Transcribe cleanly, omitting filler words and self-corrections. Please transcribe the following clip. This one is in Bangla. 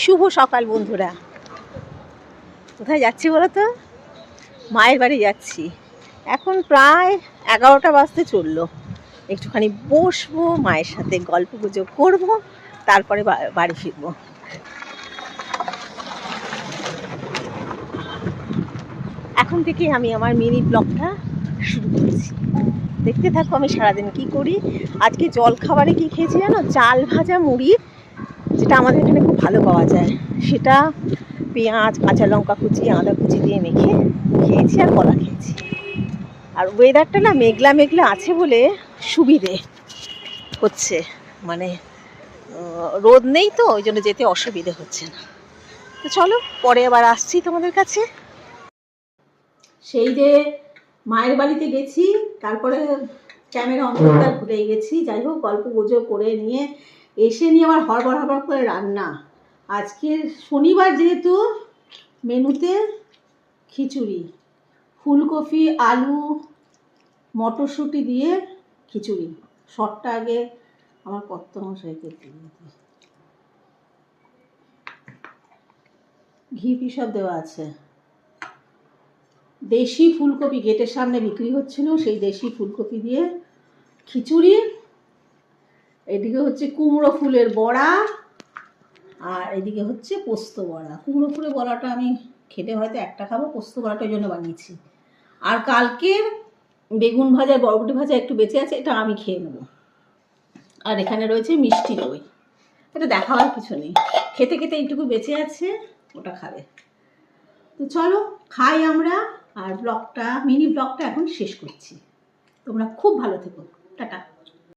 শুভ সকাল বন্ধুরা। কোথায় যাচ্ছি বলো তো? মায়ের বাড়ি যাচ্ছি। এখন প্রায় 11টা বাজতে চললো। একটুখানি বসবো, মায়ের সাথে গল্প গুজব করবো, তারপরে বাড়ি ফিরবো। এখন থেকে আমি আমার মিনি ব্লগটা শুরু করছি। দেখতে থাকো আমি সারাদিন কি করি। আজকে জল খাবারে কি খেয়েছি জানো? চাল ভাজা মুড়ি, যেটা আমাদের এখানে খুব ভালো পাওয়া যায়, সেটা পেঁয়াজ, কাঁচা লঙ্কা কুচি, আদা কুচি দিয়ে মেখে খেয়েছি, আর কলা খেয়েছি। আর ওয়েদারটা না মেঘলা মেঘলা আছে বলে সুবিধে হচ্ছে, মানে রোদ নেই তো, ওই জন্য যেতে অসুবিধে হচ্ছে না। তো চলো পরে আবার আসছি তোমাদের কাছে। সেই যে মায়ের বাড়িতে গেছি, তারপরে ক্যামেরা অন করতে ভুলে গেছি। যাই হোক, গল্প গুজব করে নিয়ে এসে নিয়ে আবার হড়বড় হড়বড় করে রান্না। আজকে শনিবার যেহেতু, মেনুতে খিচুড়ি, ফুলকপি, আলু, মটরশুঁটি দিয়ে খিচুড়ি। শটটা আগে আমার কর্তামশাইকে দিয়ে দিই। ঘি ফি সব দেওয়া আছে। দেশি ফুলকপি গেটের সামনে বিক্রি হচ্ছিল, সেই দেশি ফুলকপি দিয়ে খিচুড়ি। এদিকে হচ্ছে কুমড়ো ফুলের বড়া, আর এদিকে হচ্ছে পোস্ত বড়া। কুমড়ো ফুলের বড়াটা আমি খেতে হয়তো একটা খাবো, পোস্ত বড়াটা ওই জন্য বানিয়েছি। আর কালকের বেগুন ভাজা, বরবটি ভাজা একটু বেঁচে আছে, এটা আমি খেয়ে নেবো। আর এখানে রয়েছে মিষ্টি দই, এটা দেখাবার কিছু নেই। খেতে খেতে এইটুকু বেঁচে আছে, ওটা খাবে। তো চলো খাই আমরা, আর ব্লগটা, মিনি ব্লগটা এখন শেষ করছি। তোমরা খুব ভালো থেকো, টাটা।